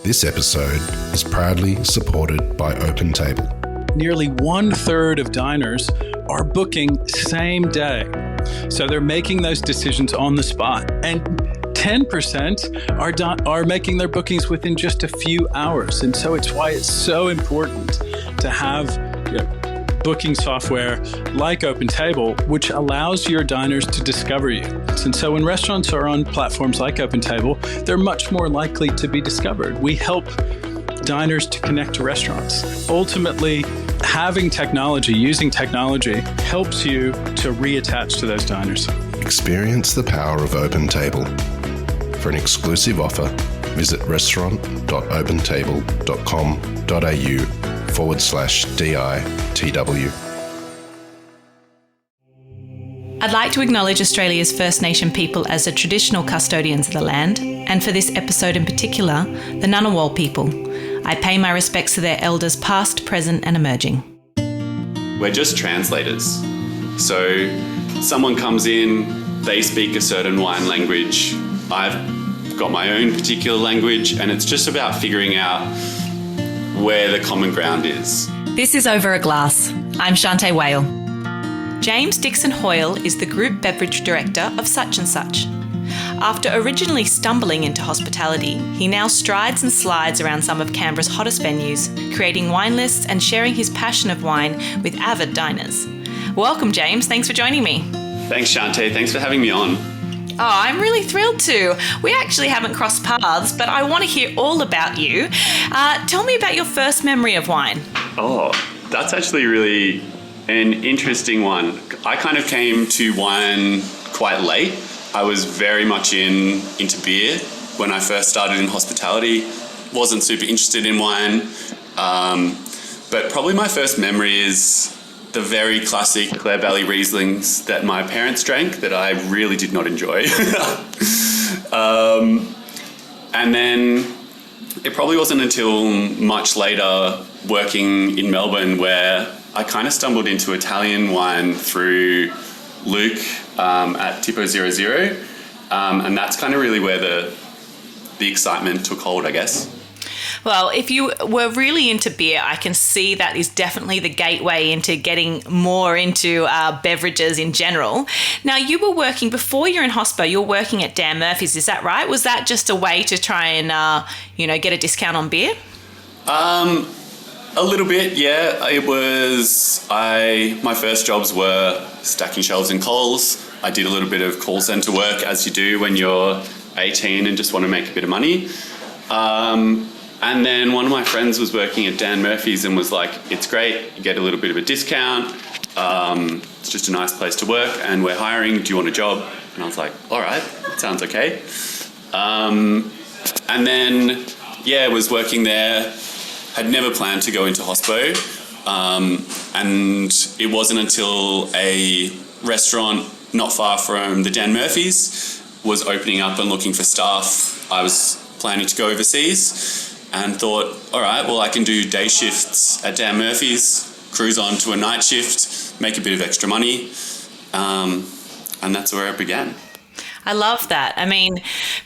This episode is proudly supported by OpenTable. Nearly 1/3 of diners are booking same day. So they're making those decisions on the spot. And 10% are making their bookings within just a few hours. And so it's why it's so important to have booking software like OpenTable, which allows your diners to discover you. And so when restaurants are on platforms like OpenTable, they're much more likely to be discovered. We help diners to connect to restaurants. Ultimately, having technology, using technology, helps you to reattach to those diners. Experience the power of OpenTable. For an exclusive offer, visit restaurant.opentable.com.au/DITW. I'd like to acknowledge Australia's First Nation people as the traditional custodians of the land, and for this episode in particular, the Ngunnawal people. I pay my respects to their elders past, present and emerging. We're just translators. So someone comes in, they speak a certain wine language, I've got my own particular language, and it's just about figuring out where the common ground is. This is Over a Glass. I'm Shanteh Wale. James Dickson-Hoyle is the Group Beverage Director of Such and Such. After originally stumbling into hospitality, he now strides and slides around some of Canberra's hottest venues, creating wine lists and sharing his passion of wine with avid diners. Welcome, James. Thanks for joining me. Thanks, Shanteh. Thanks for having me on. Oh, I'm really thrilled to. We actually haven't crossed paths, but I want to hear all about you. Tell me about your first memory of wine. Oh, that's actually really an interesting one. I kind of came to wine quite late. I was very much into beer when I first started in hospitality. Wasn't super interested in wine. But probably my first memory is the very classic Clare Valley Rieslings that my parents drank that I really did not enjoy. And then it probably wasn't until much later working in Melbourne where I kind of stumbled into Italian wine through Locke at Tipo 00. And that's kind of really where the excitement took hold, I guess. Well, if you were really into beer, I can see that is definitely the gateway into getting more into beverages in general. Now, you were working, before you're in hospo, you're working at Dan Murphy's, is that right? Was that just a way to try and, get a discount on beer? A little bit, yeah. It was, my first jobs were stacking shelves in Coles. I did a little bit of call centre work, as you do when you're 18 and just want to make a bit of money. And then one of my friends was working at Dan Murphy's and was like, it's great, you get a little bit of a discount. It's just a nice place to work and we're hiring, do you want a job? And I was like, all right, that sounds okay. And then, was working there. Had never planned to go into hospo, and it wasn't until a restaurant not far from the Dan Murphy's was opening up and looking for staff. I was planning to go overseas and thought, all right, well, I can do day shifts at Dan Murphy's, cruise on to a night shift, make a bit of extra money, and that's where it began. I love that. I mean,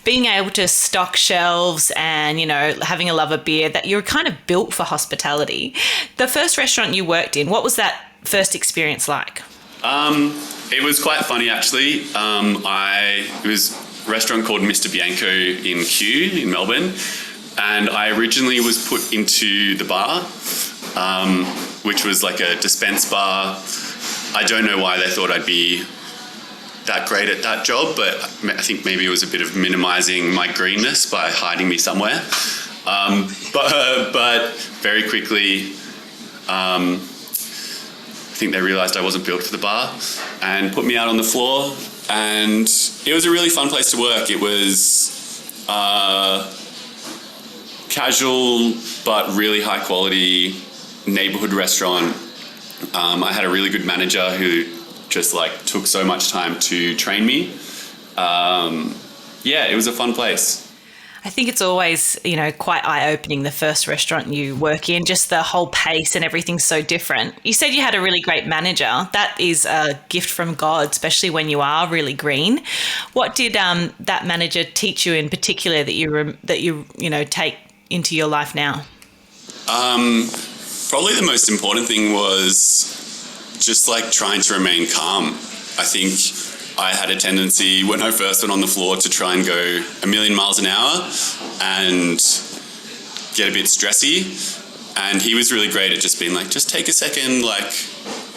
being able to stock shelves and, having a love of beer, that you're kind of built for hospitality. The first restaurant you worked in, what was that first experience like? It was quite funny, actually. It was a restaurant called Mr. Bianco in Kew in Melbourne. And I originally was put into the bar, which was like a dispense bar. I don't know why they thought I'd be that great at that job, but I think maybe it was a bit of minimizing my greenness by hiding me somewhere. But very quickly, I think they realized I wasn't built for the bar and put me out on the floor. And it was a really fun place to work. It was casual, but really high quality neighborhood restaurant. I had a really good manager who just took so much time to train me. It was a fun place. I think it's always, quite eye-opening, the first restaurant you work in, just the whole pace and everything's so different. You said you had a really great manager. That is a gift from God, especially when you are really green. What did that manager teach you in particular that you take into your life now? Probably the most important thing was just like trying to remain calm. I think I had a tendency when I first went on the floor to try and go a million miles an hour and get a bit stressy. And he was really great at just being like, just take a second, like,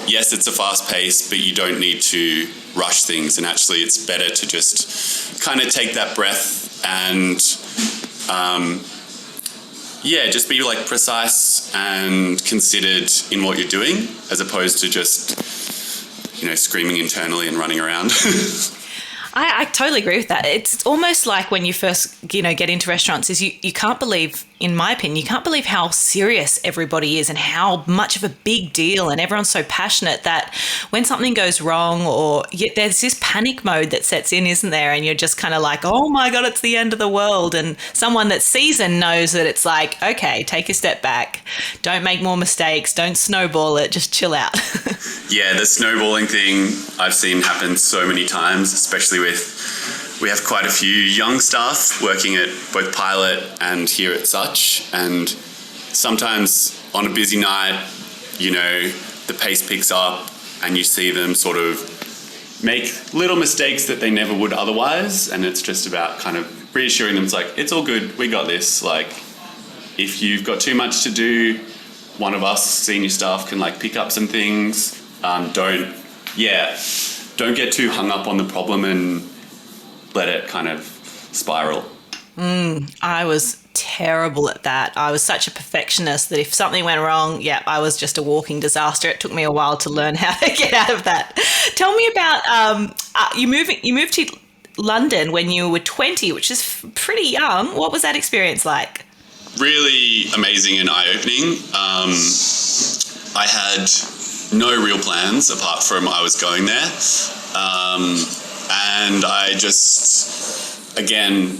yes, it's a fast pace, but you don't need to rush things. And actually it's better to just kind of take that breath and, just be like precise and considered in what you're doing, as opposed to just, screaming internally and running around. I totally agree with that. It's almost like when you first, get into restaurants is you can't believe, in my opinion, you can't believe how serious everybody is and how much of a big deal, and everyone's so passionate that when something goes wrong or there's this panic mode that sets in, isn't there? And you're just kind of like, oh my God, it's the end of the world. And someone that's seasoned knows that it's like, okay, take a step back. Don't make more mistakes. Don't snowball it. Just chill out. Yeah, the snowballing thing I've seen happen so many times, especially we have quite a few young staff working at both Pilot and here at Such, and sometimes on a busy night, the pace picks up and you see them sort of make little mistakes that they never would otherwise, and it's just about kind of reassuring them. It's like, it's all good, we got this. Like, if you've got too much to do, one of us senior staff can like pick up some things. Don't get too hung up on the problem and let it kind of spiral. I was terrible at that. I was such a perfectionist that if something went wrong, I was just a walking disaster. It took me a while to learn how to get out of that. Tell me about you moved to London when you were 20, which is pretty young. What was that experience like? Really amazing and eye-opening. I had no real plans apart from I was going there. And I just, again,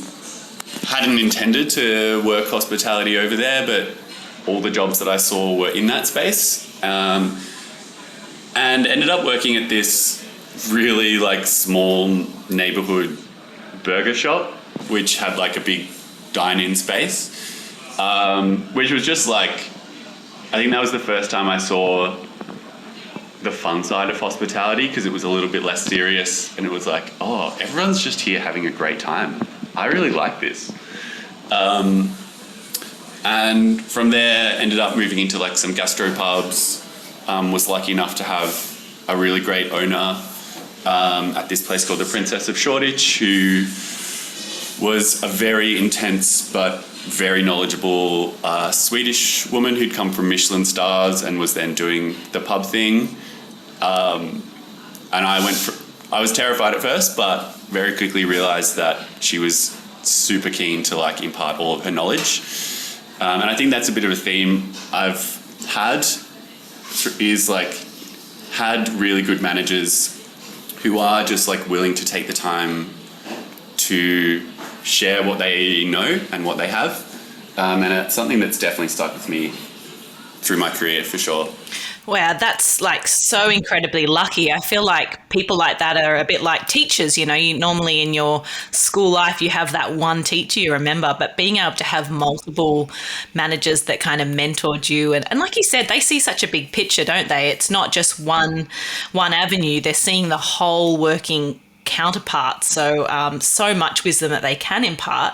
hadn't intended to work hospitality over there, but all the jobs that I saw were in that space. And ended up working at this really like small neighborhood burger shop, which had like a big dine-in space, which was just like, I think that was the first time I saw the fun side of hospitality, because it was a little bit less serious, and it was like, oh, everyone's just here having a great time. I really like this. And from there ended up moving into like some gastropubs. Was lucky enough to have a really great owner at this place called the Princess of Shoreditch, who was a very intense but very knowledgeable Swedish woman who'd come from Michelin stars and was then doing the pub thing. And I was terrified at first, but very quickly realized that she was super keen to like impart all of her knowledge. And I think that's a bit of a theme I've had, is like had really good managers who are just like willing to take the time to share what they know and what they have. And it's something that's definitely stuck with me through my career for sure. Wow, that's like so incredibly lucky. I feel like people like that are a bit like teachers. You normally in your school life, you have that one teacher you remember, but being able to have multiple managers that kind of mentored you. And like you said, they see such a big picture, don't they? It's not just one avenue. They're seeing the whole working counterpart. So much wisdom that they can impart.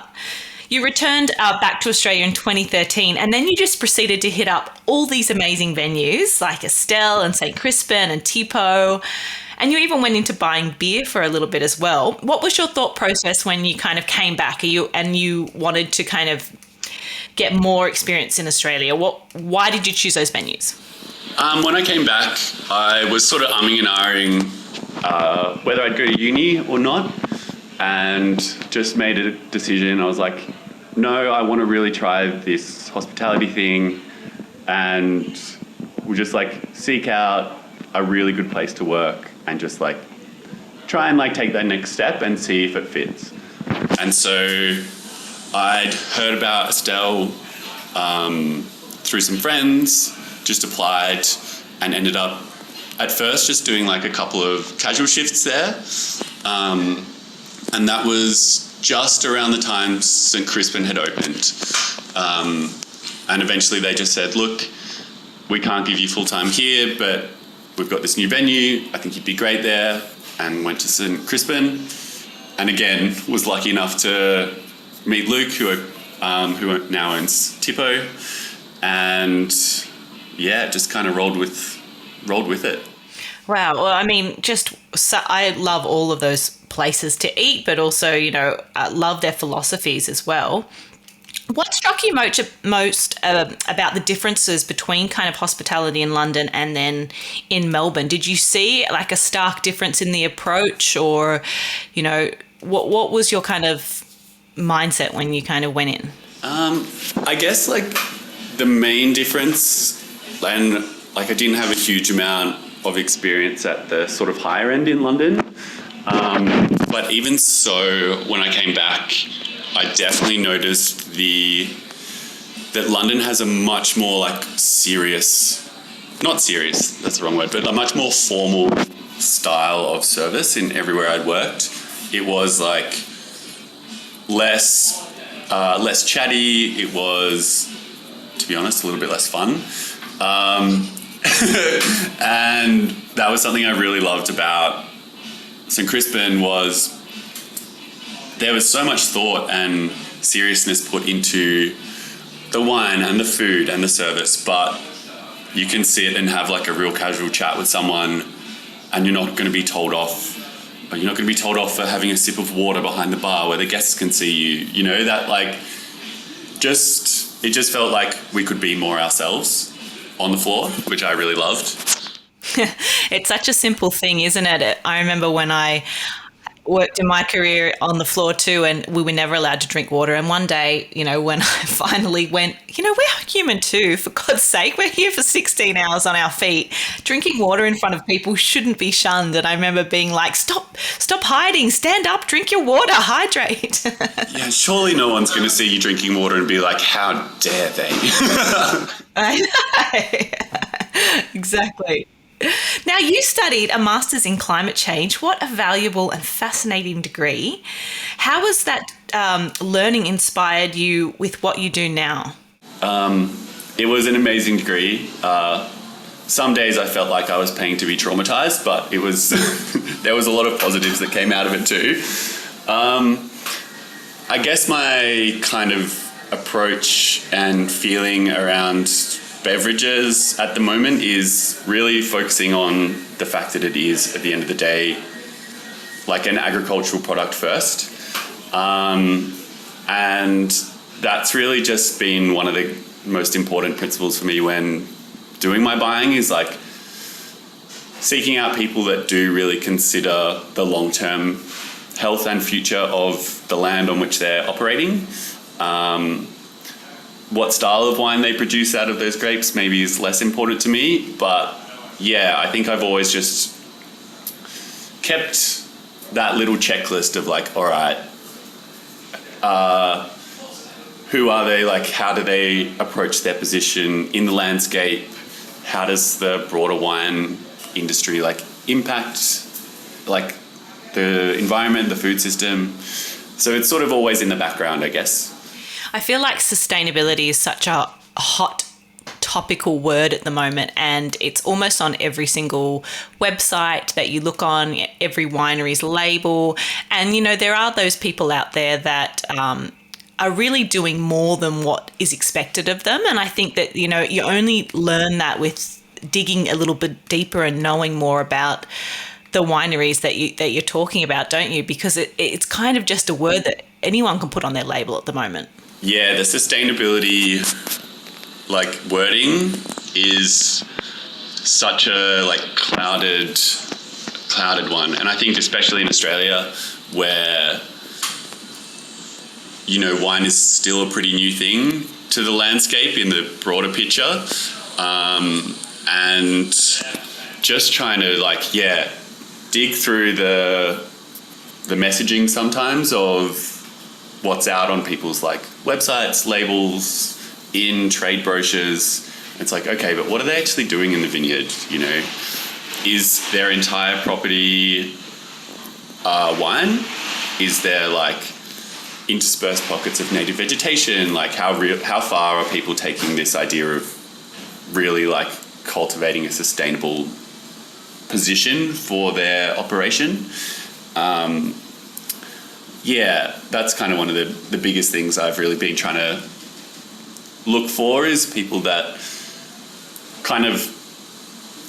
You returned back to Australia in 2013, and then you just proceeded to hit up all these amazing venues like Estelle and St. Crispin and Tipo, and you even went into buying beer for a little bit as well. What was your thought process when you kind of came back and you wanted to kind of get more experience in Australia? Why did you choose those venues? When I came back, I was sort of umming and ahhing whether I'd go to uni or not, and just made a decision. I was like, no, I want to really try this hospitality thing, and we'll just like seek out a really good place to work and just like try and like take that next step and see if it fits. And so I'd heard about Estelle through some friends, just applied and ended up at first just doing like a couple of casual shifts there. And that was just around the time St. Crispin had opened. And eventually they just said, look, we can't give you full-time here, but we've got this new venue. I think you'd be great there. And went to St. Crispin. And again, was lucky enough to meet Luke, who now owns Tipo. And just kind of rolled with it. Wow. Well, I mean, I love all of those places to eat, but also, I love their philosophies as well. What struck you most about the differences between kind of hospitality in London and then in Melbourne? Did you see like a stark difference in the approach, or, what was your kind of mindset when you kind of went in? I guess like the main difference, and like I didn't have a huge amount of experience at the sort of higher end in London, but even so, when I came back, I definitely noticed that London has a much more like not serious, that's the wrong word, but a much more formal style of service in everywhere I'd worked. It was like less chatty. It was, to be honest, a little bit less fun. And that was something I really loved about St. Crispin, was there was so much thought and seriousness put into the wine and the food and the service, but you can sit and have like a real casual chat with someone and you're not going to be told off. You're not going to be told off for having a sip of water behind the bar where the guests can see you. That like it just felt like we could be more ourselves on the floor, which I really loved. It's such a simple thing, isn't it? I remember when I worked in my career on the floor too, and we were never allowed to drink water. And one day, when I finally went, we're human too, for God's sake, we're here for 16 hours on our feet. Drinking water in front of people shouldn't be shunned. And I remember being like, stop hiding, stand up, drink your water, hydrate. Yeah, surely no one's going to see you drinking water and be like, how dare they? I know. Exactly. Now, you studied a master's in climate change. What a valuable and fascinating degree. How has that learning inspired you with what you do now? It was an amazing degree. Some days I felt like I was paying to be traumatized, but it was there was a lot of positives that came out of it too. I guess my kind of approach and feeling around beverages at the moment is really focusing on the fact that it is, at the end of the day, like an agricultural product first. And that's really just been one of the most important principles for me when doing my buying, is like seeking out people that do really consider the long-term health and future of the land on which they're operating. What style of wine they produce out of those grapes maybe is less important to me, but yeah, I think I've always just kept that little checklist of like, all right, who are they? Like, how do they approach their position in the landscape? How does the broader wine industry like impact like the environment, the food system? So it's sort of always in the background, I guess. I feel like sustainability is such a hot topical word at the moment, and it's almost on every single website that you look on, every winery's label. And, there are those people out there that are really doing more than what is expected of them. And I think that, you only learn that with digging a little bit deeper and knowing more about the wineries that you're talking about, don't you? Because it's kind of just a word that anyone can put on their label at the moment. Yeah, the sustainability wording is such a clouded one, and I think especially in Australia, where wine is still a pretty new thing to the landscape in the broader picture, and just trying to dig through the messaging sometimes of what's out on people's websites, labels, in trade brochures. It's like, okay, but what are they actually doing in the vineyard? Is their entire property wine? Is there interspersed pockets of native vegetation, like how far are people taking this idea of really like cultivating a sustainable position for their operation. That's kind of one of the biggest things I've really been trying to look for, is people that kind of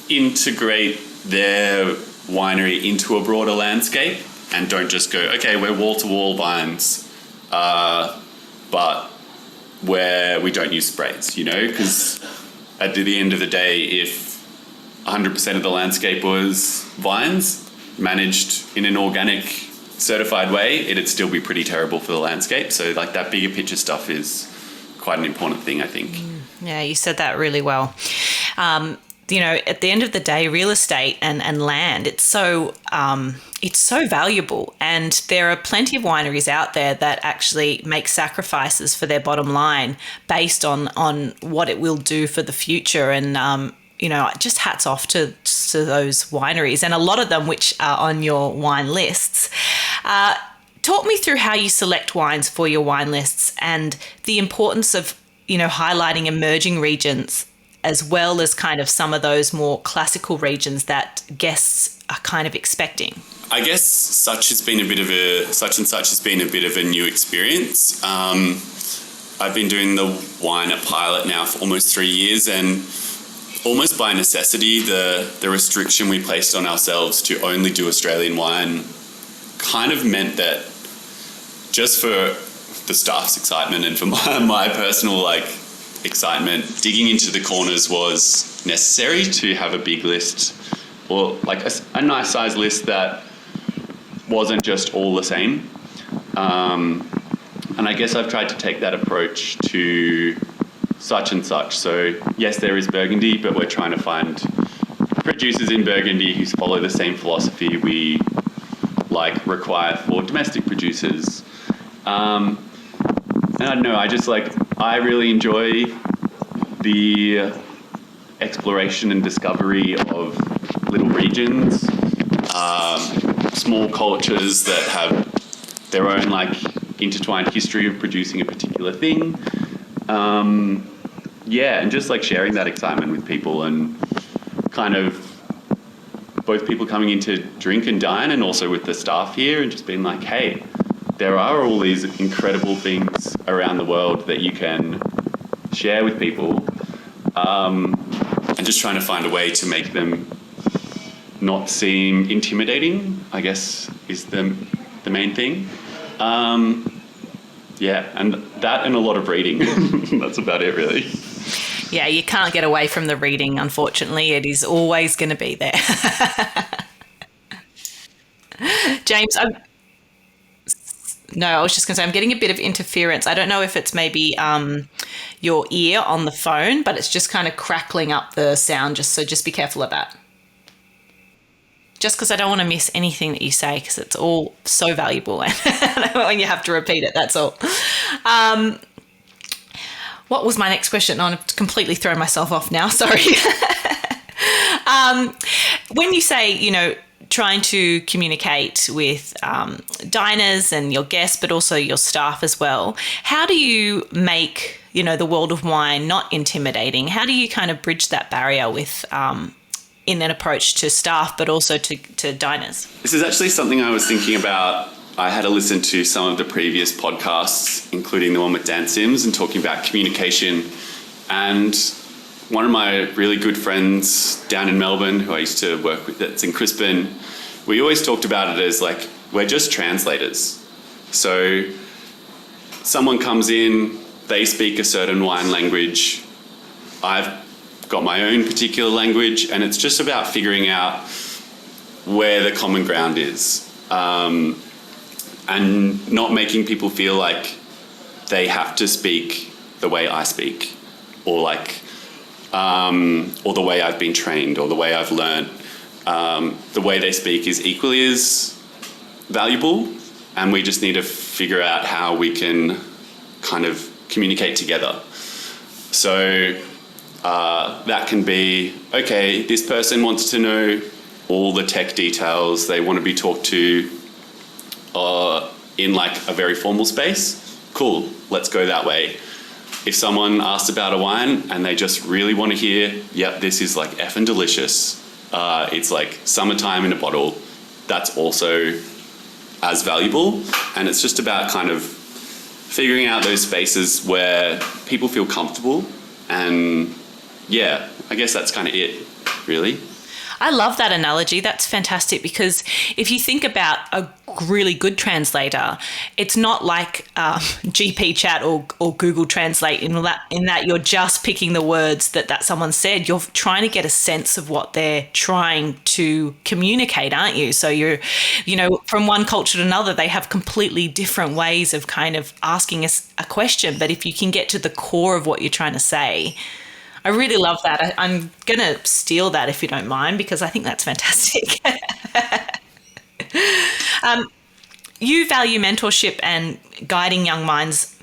integrate their winery into a broader landscape and don't just go, okay, we're wall-to-wall vines, but where we don't use sprays, because at the end of the day, if 100% of the landscape was vines managed in an organic certified way, it'd still be pretty terrible for the landscape. So like that bigger picture stuff is quite an important thing, I think. Yeah, you said that really well. At the end of the day, real estate and land, it's so valuable, and there are plenty of wineries out there that actually make sacrifices for their bottom line based on what it will do for the future. And just hats off to those wineries, and a lot of them which are on your wine lists. Talk me through how you select wines for your wine lists and the importance of highlighting emerging regions, as well as kind of some of those more classical regions that guests are kind of expecting. I guess such and such has been a bit of a new experience. I've been doing the wine at Pilot now for almost 3 years, and almost by necessity, the restriction we placed on ourselves to only do Australian wine kind of meant that, just for the staff's excitement and for my personal excitement, digging into the corners was necessary to have a big list, or like a nice size list that wasn't just all the same. And I guess I've tried to take that approach to such and such. So yes, there is Burgundy, but we're trying to find producers in Burgundy who follow the same philosophy we require for domestic producers. And I don't know, I really enjoy the exploration and discovery of little regions, small cultures that have their own intertwined history of producing a particular thing. And just sharing that excitement with people, and kind of both people coming in to drink and dine, and also with the staff here, and just being like, hey, there are all these incredible things around the world that you can share with people, and just trying to find a way to make them not seem intimidating, I guess, is the main thing. And that and a lot of reading. That's about it, really. Yeah, you can't get away from the reading, unfortunately. It is always going to be there. James, I was just going to say, I'm getting a bit of interference. I don't know if it's maybe your ear on the phone, but it's just kind of crackling up the sound, so just be careful of that. Just because I don't want to miss anything that you say, because it's all so valuable when you have to repeat it, that's all. What was my next question? Oh, I've completely thrown myself off now, sorry. When you say, trying to communicate with diners and your guests, but also your staff as well, how do you make, the world of wine not intimidating? How do you kind of bridge that barrier with in an approach to staff, but also to diners? This is actually something I was thinking about. I had to listen to some of the previous podcasts, including the one with Dan Sims, and talking about communication. And one of my really good friends down in Melbourne, who I used to work with, that's in Crispin, we always talked about it as we're just translators. So someone comes in, they speak a certain wine language. I've got my own particular language, and it's just about figuring out where the common ground is, and not making people feel like they have to speak the way I speak, or the way I've been trained, or the way I've learned. The way they speak is equally as valuable, and we just need to figure out how we can kind of communicate together. So that can be, okay, this person wants to know all the tech details, they want to be talked to in like a very formal space, cool, let's go that way. If someone asks about a wine and they just really want to hear, yep, this is like effing delicious, it's like summertime in a bottle, that's also as valuable. And it's just about kind of figuring out those spaces where people feel comfortable. And yeah, I guess that's kind of it, really. I love that analogy. That's fantastic, because if you think about a really good translator, it's not like GP Chat or Google Translate in that you're just picking the words that someone said. You're trying to get a sense of what they're trying to communicate, aren't you? So from one culture to another, they have completely different ways of kind of asking us a question. But if you can get to the core of what you're trying to say, I really love that. I'm going to steal that if you don't mind, because I think that's fantastic. You value mentorship and guiding young minds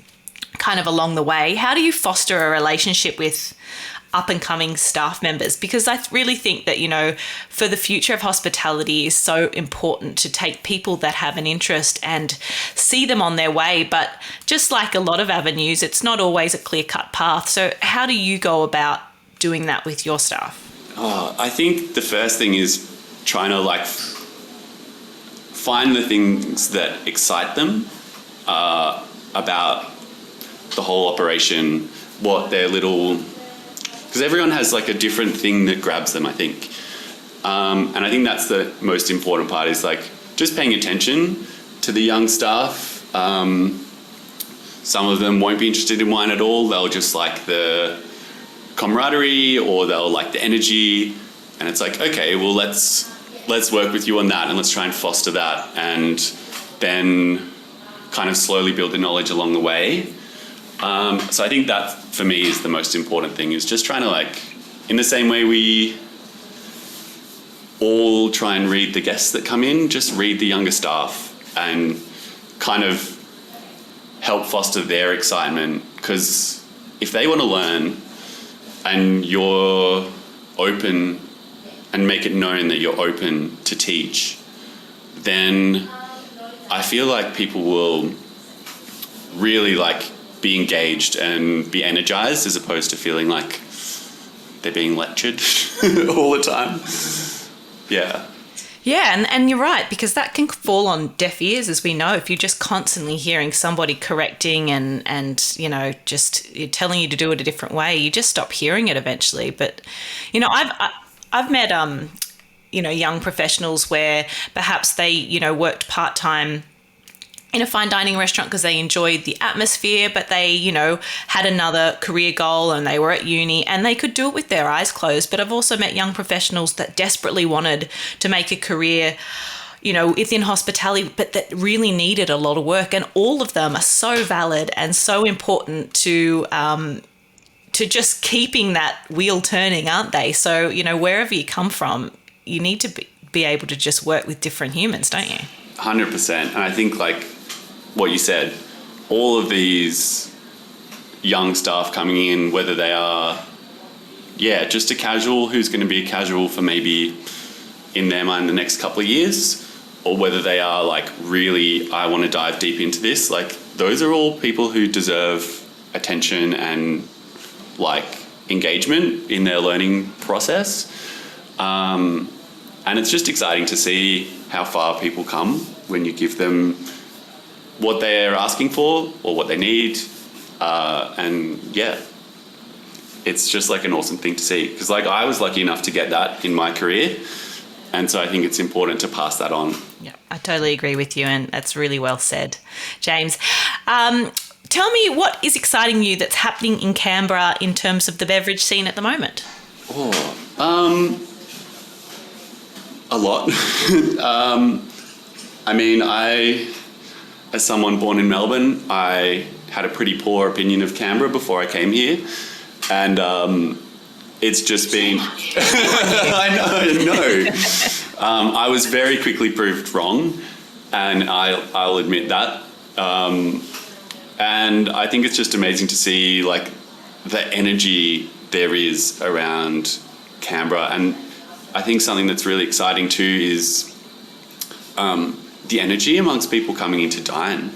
kind of along the way. How do you foster a relationship with up and coming staff members? Because I really think that, for the future of hospitality is so important to take people that have an interest and see them on their way. But just like a lot of avenues, it's not always a clear-cut path. So how do you go about doing that with your staff? I think the first thing is trying to find the things that excite them about the whole operation, what their little... Because everyone has a different thing that grabs them, I think. And I think that's the most important part, is just paying attention to the young staff. Some of them won't be interested in wine at all. They'll just like the camaraderie, or they'll like the energy. And it's okay, well, let's work with you on that, and let's try and foster that, and then kind of slowly build the knowledge along the way. So I think that for me is the most important thing, is just trying to in the same way we all try and read the guests that come in, just read the younger staff and kind of help foster their excitement. Because if they want to learn and you're open and make it known that you're open to teach, then I feel like people will really be engaged and be energized, as opposed to feeling like they're being lectured all the time. Yeah. Yeah, and you're right, because that can fall on deaf ears, as we know. If you're just constantly hearing somebody correcting and just telling you to do it a different way, you just stop hearing it eventually. But I've met young professionals where perhaps they worked part-time in a fine dining restaurant because they enjoyed the atmosphere, but they, had another career goal and they were at uni and they could do it with their eyes closed. But I've also met young professionals that desperately wanted to make a career, within hospitality, but that really needed a lot of work. And all of them are so valid and so important to just keeping that wheel turning, aren't they? So, wherever you come from, you need to be able to just work with different humans, don't you? 100%. And I think what you said, all of these young staff coming in, whether they are, just a casual who's going to be a casual for maybe in their mind the next couple of years, or whether they are really, I want to dive deep into this, those are all people who deserve attention and engagement in their learning process. And it's just exciting to see how far people come when you give them what they're asking for or what they need. It's just an awesome thing to see. Because I was lucky enough to get that in my career. And so I think it's important to pass that on. Yeah, I totally agree with you. And that's really well said, James. Tell me what is exciting you that's happening in Canberra in terms of the beverage scene at the moment? A lot. As someone born in Melbourne, I had a pretty poor opinion of Canberra before I came here. And it's just been... I know. I was very quickly proved wrong, and I'll admit that. And I think it's just amazing to see the energy there is around Canberra. And I think something that's really exciting too is the energy amongst people coming in to dine.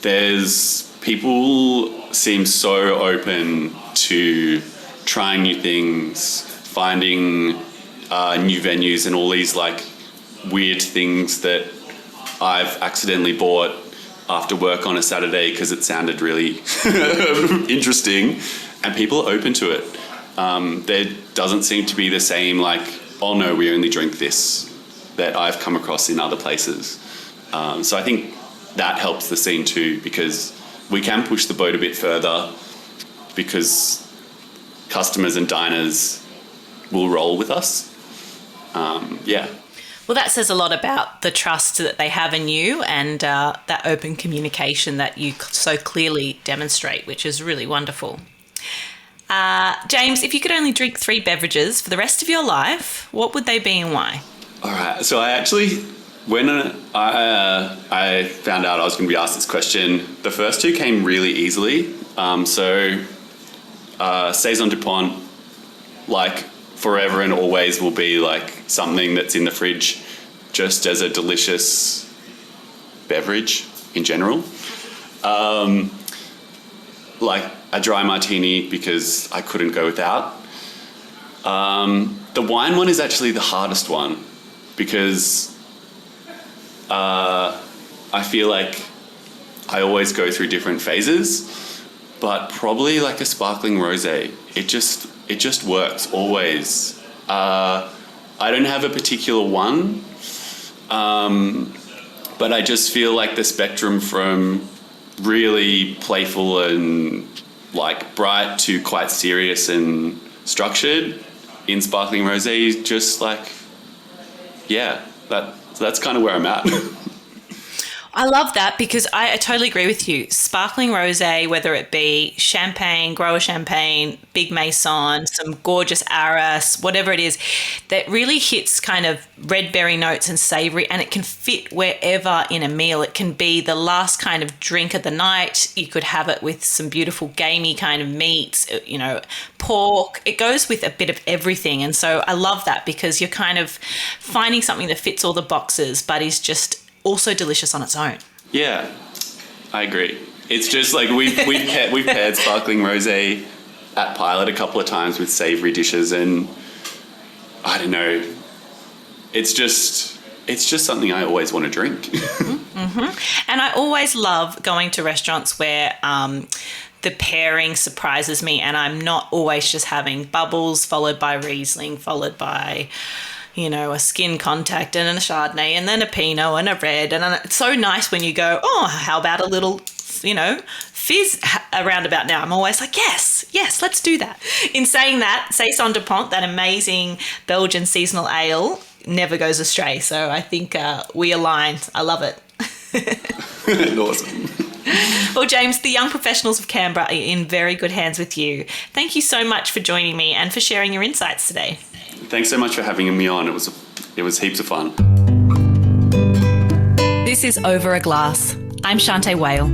There's people seem so open to trying new things, finding new venues and all these like weird things that I've accidentally bought after work on a Saturday because it sounded really interesting, and people are open to it. There doesn't seem to be the same like, oh no, we only drink this, that I've come across in other places. So I think that helps the scene too, because we can push the boat a bit further because customers and diners will roll with us. Well, that says a lot about the trust that they have in you and that open communication that you so clearly demonstrate, which is really wonderful. James, if you could only drink 3 beverages for the rest of your life, what would they be and why? All right. So I actually, when I found out I was going to be asked this question, the first 2 came really easily. Saison Dupont, like forever and always will be like something that's in the fridge just as a delicious beverage in general. Like a dry martini because I couldn't go without. The wine one is actually the hardest one because I feel like I always go through different phases, but probably like a sparkling rosé. It just works always. I don't have a particular one, but I just feel like the spectrum from really playful and like bright to quite serious and structured in sparkling rosé is just like, yeah, that's kind of where I'm at. I love that because I totally agree with you. Sparkling rosé, whether it be champagne, grower champagne, big maison, some gorgeous arras, whatever it is, that really hits kind of red berry notes and savoury, and it can fit wherever in a meal. It can be the last kind of drink of the night. You could have it with some beautiful gamey kind of meats, you know, pork. It goes with a bit of everything. And so I love that because you're kind of finding something that fits all the boxes but is just also delicious on its own. Yeah, I agree. It's just like we've paired sparkling rosé at Pilot a couple of times with savoury dishes, and I don't know. It's just something I always want to drink. Mm-hmm. And I always love going to restaurants where the pairing surprises me, and I'm not always just having bubbles followed by Riesling followed by, you know, a skin contact and a Chardonnay and then a Pinot and a red. And it's so nice when you go, oh, how about a little, you know, fizz around about now. I'm always like, yes, let's do that. In saying that, Saison Dupont, that amazing Belgian seasonal ale, never goes astray. So I think we aligned. I love it. Awesome. Well, James, the young professionals of Canberra are in very good hands with you. Thank you so much for joining me and for sharing your insights today. Thanks so much for having me on. It was heaps of fun. This is Over a Glass. I'm Shanteh Wale.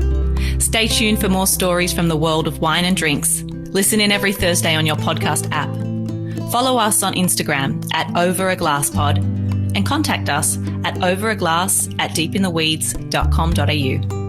Stay tuned for more stories from the world of wine and drinks. Listen in every Thursday on your podcast app. Follow us on Instagram at overaglasspod and contact us at overaglass@deepintheweeds.com.au.